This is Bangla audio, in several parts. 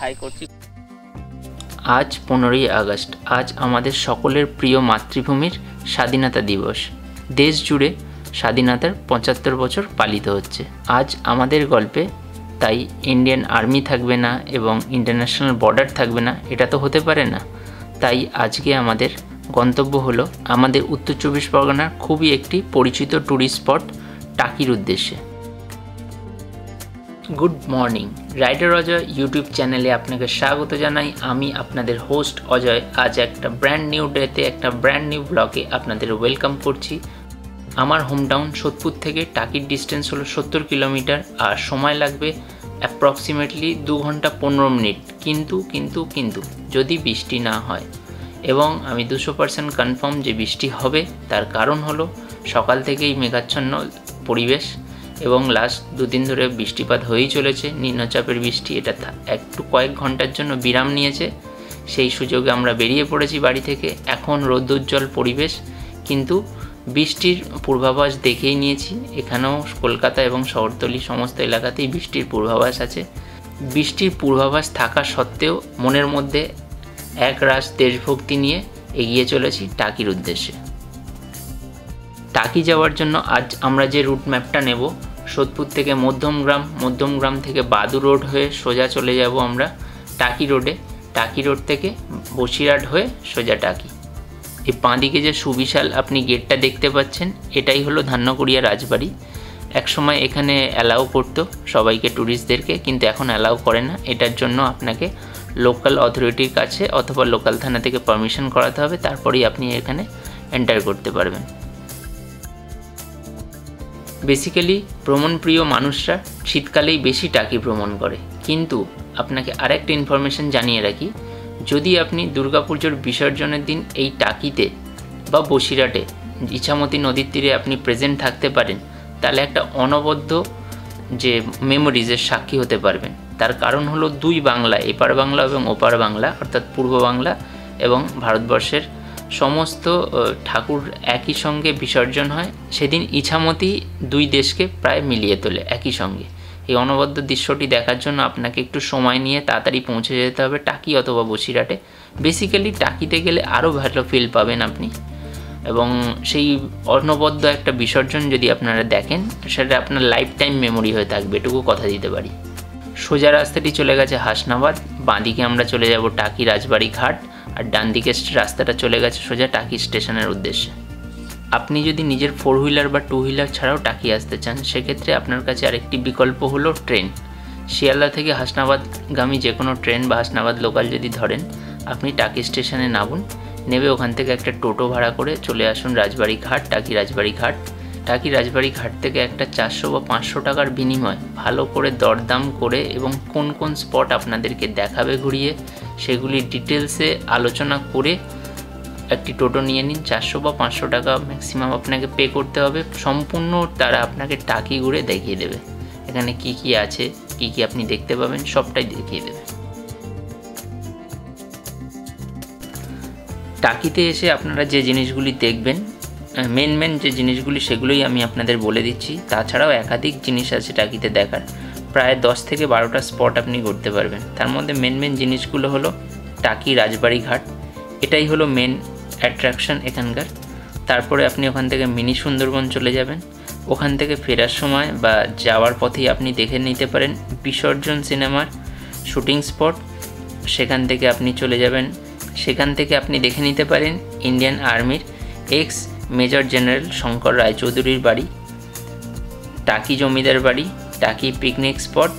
হাই করছি। আজ 15ই আগস্ট, আজ আমাদের সকলের প্রিয় মাতৃভূমির স্বাধীনতা দিবস। দেশ জুড়ে স্বাধীনতার 75 বছর পালিত হচ্ছে। আজ আমাদের গল্পে তাই ইন্ডিয়ান আর্মি থাকবে না এবং ইন্টারন্যাশনাল বর্ডার থাকবে না, এটা তো হতে পারে না। তাই আজকে আমাদের গন্তব্য হলো আমাদের উত্তর চব্বিশ পরগনার খুবই একটি পরিচিত ট্যুরিস্ট স্পট টাকির উদ্দেশ্যে। Good morning, Rider Ajay YouTube চ্যানেলে আপনাকে স্বাগত জানাই। আমি আপনাদের হোস্ট অজয়। আজ একটা ব্র্যান্ড নিউ ডেতে একটা ব্র্যান্ড নিউ ব্লগে আপনাদের ওয়েলকাম করছি। আমার হোমটাউন সোদপুর থেকে টাকির ডিস্টেন্স হলো 70 কিলোমিটার আর সময় লাগবে অ্যাপ্রক্সিমেটলি 2 ঘন্টা 15 মিনিট। কিন্তু যদি বৃষ্টি না হয়, এবং আমি 200% কনফার্ম যে বৃষ্টি হবে। তার কারণ হলো সকাল থেকেই মেঘাচ্ছন্ন পরিবেশ এবং লাস্ট 2 দিন ধরে বৃষ্টিপাত হয়েই চলেছে, নিম্নচাপের বৃষ্টি। এটা একটু কয়েক ঘন্টার জন্য বিরাম নিয়েছে, সেই সুযোগে আমরা বেরিয়ে পড়েছি বাড়ি থেকে। এখন রৌদ্রোজ্জ্বল পরিবেশ, কিন্তু বৃষ্টির পূর্বাভাস দেখেই নিয়েছি। এখানেও কলকাতা এবং শহরতলি সমস্ত এলাকাতেই বৃষ্টির পূর্বাভাস আছে। বৃষ্টির পূর্বাভাস থাকা সত্ত্বেও মনের মধ্যে এক রাশ দেশভক্তি নিয়ে এগিয়ে চলেছি টাকির উদ্দেশ্যে। টাকি যাওয়ার জন্য আজ আমরা যে রুট ম্যাপটা নেব, সোদপুর থেকে মধ্যমগ্রাম থেকে বাদু রোড হয়ে সোজা চলে যাব আমরা টাকি রোডে। টাকি রোড থেকে বসিরহাট হয়ে সোজা টাকি। এই বাঁদিকে যে সুবিশাল আপনি গেটটা দেখতে পাচ্ছেন, এটাই হলো ধান্যকুড়িয়া রাজবাড়ি। একসময় এখানে অ্যালাউ করতো সবাইকে, ট্যুরিস্টদেরকে, কিন্তু এখন অ্যালাউ করে না। এটার জন্য আপনাকে লোকাল অথরিটির কাছে অথবা লোকাল থানা থেকে পারমিশন করাতে হবে, তারপরেই আপনি এখানে এন্টার করতে পারবেন। বেসিক্যালি ভ্রমণপ্রিয় মানুষরা শীতকালেই বেশি টাকি ভ্রমণ করে। কিন্তু আপনাকে আরেকটা ইনফরমেশন জানিয়ে রাখি, যদি আপনি দুর্গাপুজোর বিসর্জনের দিন এই টাকিতে বা বসিরহাটে ইছামতি নদীর তীরে আপনি প্রেজেন্ট থাকতে পারেন, তাহলে একটা অনবদ্য যে মেমোরিজের সাক্ষী হতে পারবেন। তার কারণ হলো 2 বাংলা, এপার বাংলা এবং ওপার বাংলা, অর্থাৎ পূর্ব বাংলা এবং ভারতবর্ষের সমস্ত ঠাকুর একই সঙ্গে বিসর্জন হয়। সেদিন ইছামতি 2 দেশকে প্রায় মিলিয়ে তোলে একই সঙ্গে। এই অনবদ্য দৃশ্যটি দেখার জন্য আপনাকে একটু সময় নিয়ে তাড়াতাড়ি পৌঁছে যেতে হবে টাকি অথবা বসিরহাটে। বেসিক্যালি টাকিতে গেলে আরও ভালো ফিল পাবেন আপনি, এবং সেই অনবদ্য একটা বিসর্জন যদি আপনারা দেখেন, সেটা আপনার লাইফ টাইম মেমোরি হয়ে থাকবে, এটুকু কথা দিতে পারি। সোজা রাস্তাটি চলে গেছে হাসনাবাদ, বাঁদিকে আমরা চলে যাব টাকি রাজবাড়ি ঘাট, আর ডান দিকে রাস্তাটা চলে গেছে সোজা টাকি স্টেশনের উদ্দেশ্যে। আপনি যদি নিজের 4 হুইলার বা 2 হুইলার ছাড়াও টাকি আসতে চান, সেক্ষেত্রে আপনার কাছে আরেকটি বিকল্প হলো ট্রেন। শিয়ালদা থেকে হাসনাবাদগামী যে কোনো ট্রেন বা হাসনাবাদ লোকাল যদি ধরেন, আপনি টাকি স্টেশনে নামুন, নেবে ওখান থেকে একটা টোটো ভাড়া করে চলে আসুন রাজবাড়ি ঘাট, টাকি রাজবাড়ি ঘাট। টাকি রাজবাড়ি ঘাট থেকে একটা 400 বা 500 টাকার বিনিময় ভালো করে দরদাম করে এবং কোন কোন স্পট আপনাদেরকে দেখাবে ঘুরিয়ে, সেগুলি ডিটেলসে আলোচনা করে একটি টোটো নিয়ে নিন। 400 বা 500 টাকা ম্যাক্সিমাম আপনাকে পে করতে হবে। সম্পূর্ণ তারা আপনাকে টাকি ঘুরে দেখিয়ে দেবে, এখানে কি কি আছে, কি কি আপনি দেখতে পাবেন, সবটাই দেখিয়ে দেবে। টাকিতে এসে আপনারা যে জিনিসগুলি দেখবেন, মেন যে জিনিসগুলি, সেগুলোই আমি আপনাদের বলে দিচ্ছি। তাছাড়াও একাধিক জিনিস আছে টাকিতে দেখার, প্রায় 10 থেকে 12টা স্পট আপনি ঘুরতে পারবেন। তার মধ্যে মেন জিনিসগুলো হলো টাকি রাজবাড়ি ঘাট, এটাই হলো মেন অ্যাট্রাকশন এখানকার। তারপরে আপনি ওখান থেকে মিনি সুন্দরবন চলে যাবেন। ওখান থেকে ফেরার সময় বা যাওয়ার পথেই আপনি দেখে নিতে পারেন বিসর্জন সিনেমার শুটিং স্পট, সেখান থেকে আপনি চলে যাবেন। সেখান থেকে আপনি দেখে নিতে পারেন ইন্ডিয়ান আর্মির এক্স মেজর জেনারেল শঙ্কর রায়চৌধুরীর বাড়ি, টাকি জমিদার বাড়ি, টাকি পিকনিক স্পট।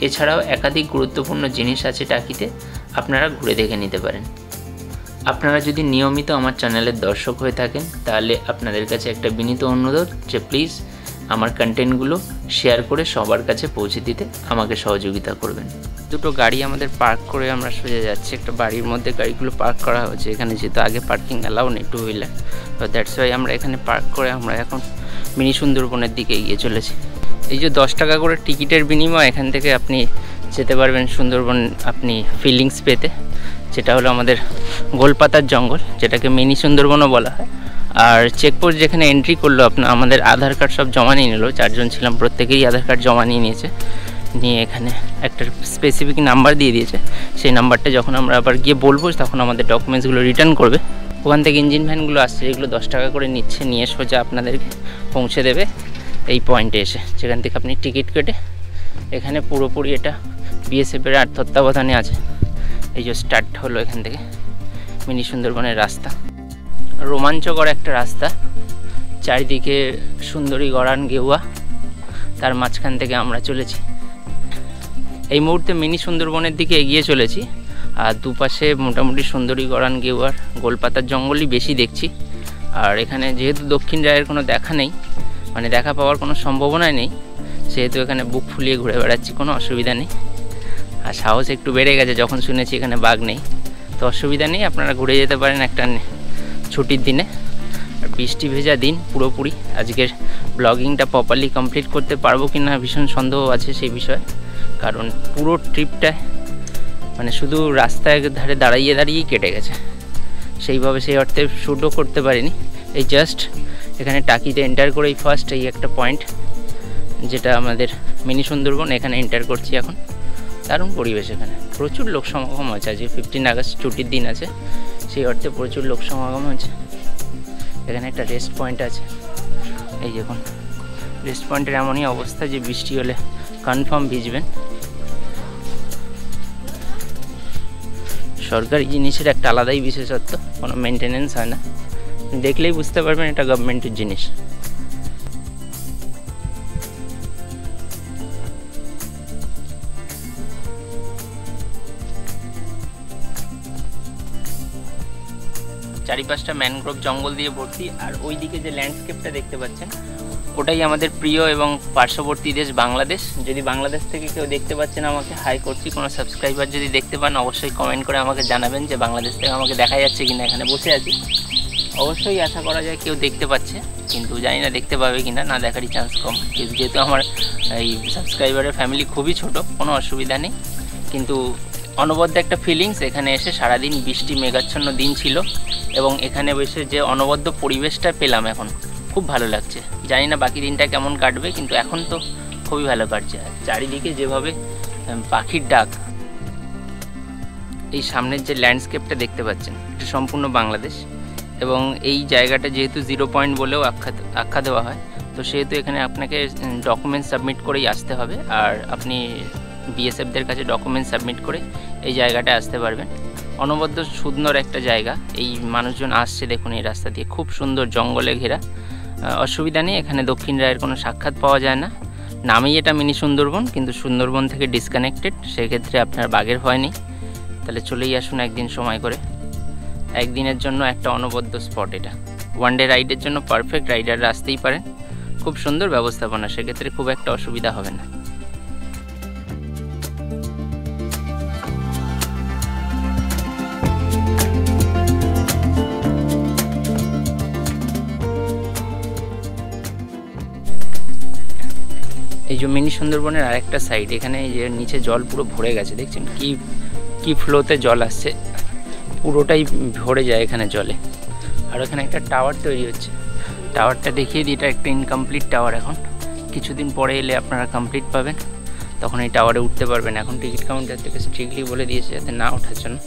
এছাড়াও একাধিক গুরুত্বপূর্ণ জিনিস আছে টাকিতে, আপনারা ঘুরে দেখে নিতে পারেন। আপনারা যদি নিয়মিত আমার চ্যানেলের দর্শক হয়ে থাকেন, তাহলে আপনাদের কাছে একটা বিনীত অনুরোধ যে প্লিজ আমার কন্টেন্টগুলো শেয়ার করে সবার কাছে পৌঁছে দিতে আমাকে সহযোগিতা করবেন। 2টো গাড়ি আমাদের পার্ক করে আমরা সোজা যাচ্ছি। একটা বাড়ির মধ্যে গাড়িগুলো পার্ক করা হয়েছে এখানে, যেহেতু আগে পার্কিং অ্যালাউ নেই 2 হুইলার, তো দ্যাটস ওয়াই আমরা এখানে পার্ক করে আমরা এখন মিনি সুন্দরবনের দিকে এগিয়ে চলেছি। এই যে 10 টাকা করে টিকিটের বিনিময় এখান থেকে আপনি যেতে পারবেন সুন্দরবন আপনি ফিলিংস পেতে, যেটা হলো আমাদের গোলপাতার জঙ্গল, যেটাকে মিনি সুন্দরবনও বলা হয়। আর চেকপোস্ট যেখানে এন্ট্রি করলো আমাদের আধার কার্ড সব জমা নিয়ে নিল, 4 জন ছিলাম, প্রত্যেকেই আধার কার্ড জমা নিয়ে নিয়েছে। নিয়ে এখানে একটা স্পেসিফিক নাম্বার দিয়ে দিয়েছে। সেই নাম্বারটা যখন আমরা আবার গিয়ে বলবো তখন আমাদের ডকুমেন্টসগুলো রিটার্ন করবে। ওখান থেকে ইঞ্জিন ভ্যানগুলো আসছে, যেগুলো 10 টাকা করে নিচ্ছে, নিয়ে সোজা আপনাদেরকে পৌঁছে দেবে এই পয়েন্টে এসে, যেখান থেকে আপনি টিকিট কেটে এখানে পুরোপুরি এটা বিএসএফের আর তত্ত্বাবধানে আছে। এই যে স্টার্ট হলো এখান থেকে মিনি সুন্দরবনের রাস্তা, রোমাঞ্চকর একটা রাস্তা, চারিদিকে সুন্দরী গড়ান গেওয়া, তার মাঝখান থেকে আমরা চলেছি। এই মুহূর্তে মিনি সুন্দরবনের দিকে এগিয়ে চলেছি, আর দুপাশে মোটামুটি সুন্দরী গড়ান গেওয়ার গোলপাতার জঙ্গলই বেশি দেখছি। আর এখানে যেহেতু দক্ষিণ রায়ের কোনো দেখা নেই, মানে দেখা পাওয়ার কোনো সম্ভাবনাই নেই, সেহেতু এখানে বুক ফুলিয়ে ঘুরে বেড়াচ্ছি, কোনো অসুবিধা নেই। আর সাহস একটু বেড়ে গেছে যখন শুনেছি এখানে বাঘ নেই, তো অসুবিধা নেই, আপনারা ঘুরে যেতে পারেন একটা ছুটির দিনে। আর বৃষ্টি ভেজা দিন পুরোপুরি। আজকের ব্লগিংটা প্রপারলি কমপ্লিট করতে পারবো কি না ভীষণ সন্দেহ আছে সেই বিষয়ে, কারণ পুরো ট্রিপটায় মানে শুধু রাস্তায় ধারে দাঁড়িয়েই কেটে গেছে, সেইভাবে সেই অর্থে শ্যুটও করতে পারিনি। এই জাস্ট এখানে টাকিতে এন্টার করেই ফার্স্ট এই একটা পয়েন্ট, যেটা আমাদের মিনি সুন্দরবন, এখানে এন্টার করছি এখন। দারুণ পরিবেশ, এখানে প্রচুর লোক সমাগম হয়েছে। আজকে 15 আগস্ট ছুটির দিন আছে, সেই অর্থে প্রচুর লোক সমাগম হয়েছে। এখানে একটা রেস্ট পয়েন্ট আছে, এই দেখুন রেস্ট পয়েন্টের এমনই অবস্থা যে বৃষ্টি হলে কনফার্ম ভিজবেন। সরকারি জিনিসের একটা আলাদাই বিশেষত্ব, কোনো মেনটেনেন্স হয় না, দেখলেই বুঝতে পারবেন এটা গভর্নমেন্টের জিনিস। চারিপাশটা ম্যানগ্রোভ জঙ্গল দিয়ে ভর্তি, আর ওই দিকে যে ল্যান্ডস্কেপটা দেখতে পাচ্ছেন ওটাই আমাদের প্রিয় এবং পার্শ্ববর্তী দেশ বাংলাদেশ। যদি বাংলাদেশ থেকে কেউ দেখতে পাচ্ছেন আমাকে হাই করছি, কোনো সাবস্ক্রাইবার যদি দেখতে পান অবশ্যই কমেন্ট করে আমাকে জানাবেন যে বাংলাদেশ থেকে আমাকে দেখা যাচ্ছে কিনা। এখানে বসে আছি, অবশ্যই আশা করা যায় কেউ দেখতে পাচ্ছে, কিন্তু জানি না দেখতে পাবে কিনা, না দেখারই চান্স কম। যেহেতু আমার এই সাবস্ক্রাইবারের ফ্যামিলি খুবই ছোট, কোনো অসুবিধা নেই, কিন্তু অনবদ্য একটা ফিলিংস। এখানে এসে সারাদিন বৃষ্টি মেঘাচ্ছন্ন দিন ছিল, এবং এখানে বসে যে অনবদ্য পরিবেশটা পেলাম এখন খুব ভালো লাগছে। জানি না বাকি দিনটা কেমন কাটবে, কিন্তু এখন তো খুবই ভালো কাটছে। চারিদিকে যেভাবে পাখির ডাক, এই সামনের যে ল্যান্ডস্কেপটা দেখতে পাচ্ছেন এটা সম্পূর্ণ বাংলাদেশ, এবং এই জায়গাটা যেহেতু 0 পয়েন্ট বলেও আখ্যা দেওয়া হয়, তো সেহেতু এখানে আপনাকে ডকুমেন্টস সাবমিট করেই আসতে হবে। আর আপনি বিএসএফদের কাছে ডকুমেন্টস সাবমিট করে এই জায়গাটায় আসতে পারবেন। অনবদ্য সুন্দর একটা জায়গা, এই মানুষজন আসছে দেখুন এই রাস্তা দিয়ে, খুব সুন্দর জঙ্গলে ঘেরা। অসুবিধা নেই, এখানে দক্ষিণ রায়ের কোনো সাক্ষাৎ পাওয়া যায় না, নামেই এটা মিনি সুন্দরবন, কিন্তু সুন্দরবন থেকে ডিসকানেক্টেড, সেক্ষেত্রে আপনার বাঘের ভয় নেই। তাহলে চলেই আসুন একদিন সময় করে, একদিনের জন্য একটা অনবদ্য স্পট এটা। ওয়ানডে রাইডের জন্য পারফেক্ট, রাইডাররা আসতেই পারেন, খুব সুন্দর ব্যবস্থাপনা, সেক্ষেত্রে খুব একটা অসুবিধা হবে না। এই যে মিনি সুন্দরবনের আরেকটা সাইড, এখানে এই যে নিচে জল পুরো ভরে গেছে, দেখছেন কি ফ্লোতে জল আসছে, পুরোটাই ভরে যায় এখানে জলে। আর এখানে একটা টাওয়ার তৈরি হচ্ছে, টাওয়ারটা দেখিয়ে দিই, এটা একটা ইনকমপ্লিট টাওয়ার। এখন কিছুদিন পরে এলে আপনারা কমপ্লিট পাবেন, তখন এই টাওয়ারে উঠতে পারবেন। এখন টিকিট কাউন্টার থেকে স্ট্রিক্টলি বলে দিয়েছে যাতে না ওঠার জন্য,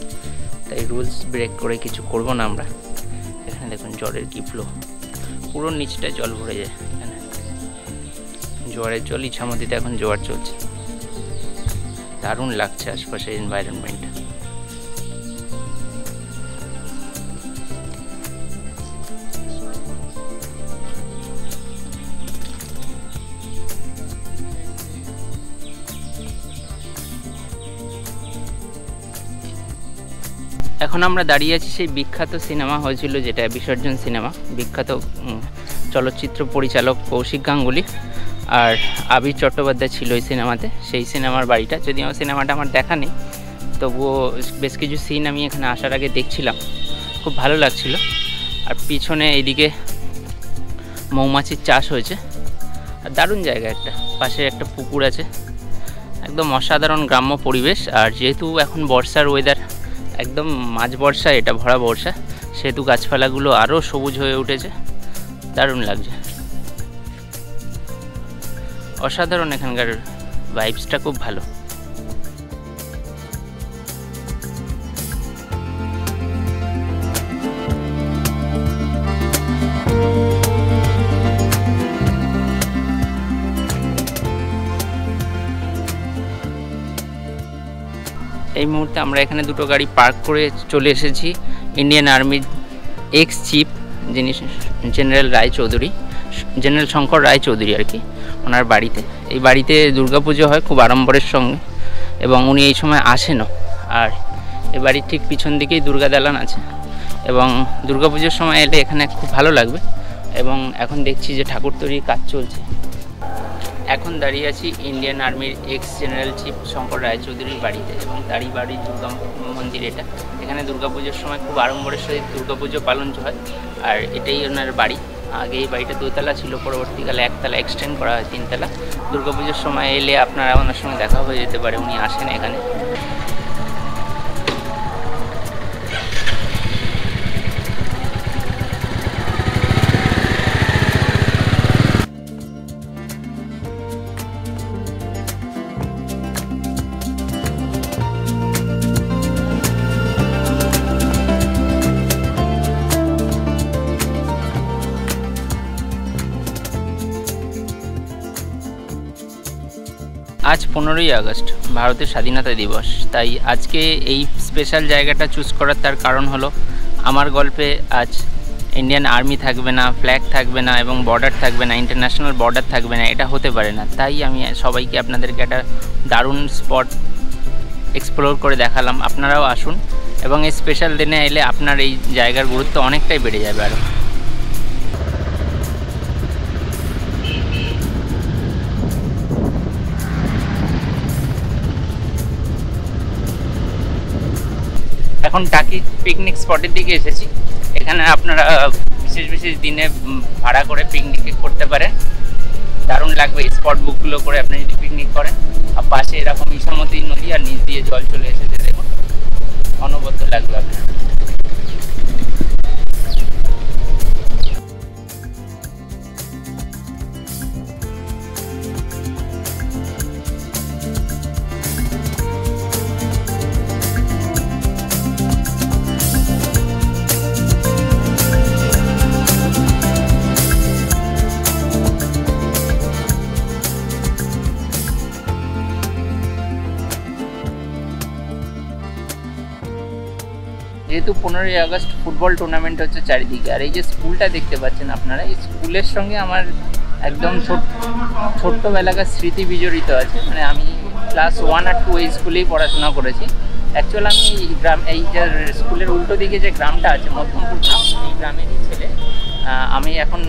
তাই রুলস ব্রেক করে কিছু করব না আমরা। এখানে দেখুন জলের কি ফ্লো, পুরো নিচটা জল ভরে যায়। এখানে জোয়ারের জল, ইছামতিতে এখন জোয়ার চলছে, দারুণ লাগছে আশপাশের এনভায়রনমেন্টটা। এখন আমরা দাঁড়িয়ে আছি সেই বিখ্যাত সিনেমা হয়েছিল যেটা বিসর্জন সিনেমা, বিখ্যাত চলচ্চিত্র পরিচালক কৌশিক গাঙ্গুলি আর আবির চট্টোপাধ্যায় ছিল এই সিনেমাতে। সেই সিনেমার বাড়িটা, যদিও সিনেমাটা আমার দেখা নেই, তবুও বেশ কিছু সিন আমি এখানে আসার আগে দেখছিলাম, খুব ভালো লাগছিল। আর পিছনে এইদিকে মৌমাছির চাষ হয়েছে, আর দারুণ জায়গা একটা, পাশে একটা পুকুর আছে, একদম অসাধারণ গ্রাম্য পরিবেশ। আর যেহেতু এখন বর্ষার ওয়েদার, একদম মাঝ বর্ষা, এটা ভরা বর্ষা, সেহেতু গাছপালাগুলো আরও সবুজ হয়ে উঠেছে, দারুণ লাগছে, অসাধারণ এখানকার ভাইবসটা খুব ভালো। এই মুহূর্তে আমরা এখানে দুটো গাড়ি পার্ক করে চলে এসেছি ইন্ডিয়ান আর্মির এক্স চিফ, যিনি জেনারেল রায়চৌধুরী, জেনারেল শঙ্কর রায়চৌধুরী আর কি, ওনার বাড়িতে। এই বাড়িতে দুর্গাপুজো হয় খুব আড়ম্বরের সঙ্গে এবং উনি এই সময় আসেনও। আর এই বাড়ির ঠিক পিছন দিকেই দুর্গা দালান আছে এবং দুর্গাপুজোর সময় এলে এখানে খুব ভালো লাগবে। এবং এখন দেখছি যে ঠাকুর তৈরির কাজ চলছে। এখন দাঁড়িয়ে আছি ইন্ডিয়ান আর্মির এক্স জেনারেল চিফ শঙ্কর রায়চৌধুরীর বাড়িতে এবং তারই বাড়ির দুর্গা মন্দির এটা। এখানে দুর্গাপুজোর সময় খুব আড়ম্বরের সহিত দুর্গাপুজো পালন হয়। আর এটাই ওনার বাড়ি। আগে এই বাড়িটা দোতলা ছিল, পরবর্তীকালে একতলা এক্সটেন্ড করা হয় তিনতলা। দুর্গাপুজোর সময় এলে আপনারা ওনার সঙ্গে দেখা হয়ে যেতে পারে, উনি আসেন এখানে। আজ 15ই আগস্ট, ভারতের স্বাধীনতা দিবস। তাই আজকে এই স্পেশাল জায়গাটা চুজ করার তার কারণ হলো আমার গল্পে আজ ইন্ডিয়ান আর্মি থাকবে না, ফ্ল্যাগ থাকবে না এবং বর্ডার থাকবে না, ইন্টারন্যাশনাল বর্ডার থাকবে না, এটা হতে পারে না। তাই আমি সবাইকে আপনাদেরকে একটা দারুণ স্পট এক্সপ্লোর করে দেখালাম। আপনারাও আসুন এবং এই স্পেশাল দিনে এলে আপনার এই জায়গার গুরুত্ব অনেকটাই বেড়ে যাবে আরও। এখন টাকি পিকনিক স্পটের দিকে এসেছি। এখানে আপনারা বিশেষ বিশেষ দিনে ভাড়া করে পিকনিক করতে পারেন। দারুণ লাগবে এই স্পট বুকগুলো করে আপনি যদি পিকনিক করেন। আর পাশে এরকম ইছামতি নদী আর নিচ দিয়ে জল চলে এসেছে, দেখুন, অনবদ্য লাগবে আপনার। যেহেতু 15ই আগস্ট ফুটবল টুর্নামেন্ট হচ্ছে চারিদিকে, আর এই যে স্কুলটা দেখতে পাচ্ছেন আপনারা, এই স্কুলের সঙ্গে আমার একদম ছোট্টবেলাকার স্মৃতি বিজড়িত আছে। মানে আমি ক্লাস 1 আর 2 এই স্কুলেই পড়াশোনা করেছি। অ্যাকচুয়াল আমি এই যে স্কুলের উল্টো দিকে যে গ্রামটা আছে, মধ্যমপুর গ্রাম, এই গ্রামেরই ছেলে। আমি এখন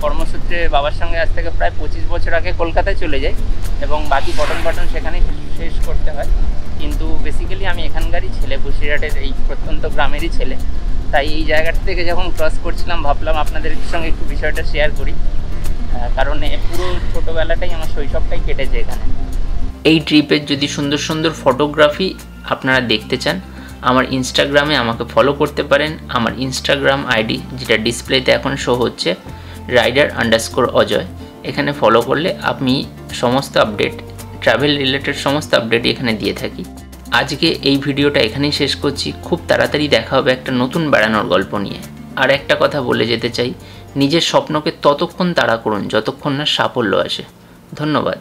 কর্মসূত্রে বাবার সঙ্গে আজ থেকে প্রায় 25 বছর আগে কলকাতায় চলে যাই এবং বাকি পঠন পাঠন সেখানেই শেষ করতে হয়। কিন্তু বেসিক্যালি আমি এখানকারই ছেলে, বসিরহাটের এই প্রত্যন্ত গ্রামেরই ছেলে। তাই এই জায়গাটা থেকে যখন ক্রস করছিলাম ভাবলাম আপনাদের সঙ্গে একটু বিষয়টা শেয়ার করি, কারণ পুরো ছোটোবেলাটাই আমার শৈশবটাই কেটেছে এখানে। এই ট্রিপের যদি সুন্দর সুন্দর ফটোগ্রাফি আপনারা দেখতে চান, আমার ইনস্টাগ্রামে আমাকে ফলো করতে পারেন। আমার ইনস্টাগ্রাম আইডি যেটা ডিসপ্লেতে এখন শো হচ্ছে, rider_অজয়। এখানে ফলো করলে আমি সমস্ত আপডেট, ট্রাভেল রিলেটেড সমস্ত আপডেটই এখানে দিয়ে থাকি। আজকে এই ভিডিওটা এখানেই শেষ করছি। খুব তাড়াতাড়ি দেখা হবে একটা নতুন বেড়ানোর গল্প নিয়ে। আর একটা কথা বলে যেতে চাই, নিজের স্বপ্নকে ততক্ষণ তাড়া করুন যতক্ষণ না সাফল্য আসে। ধন্যবাদ।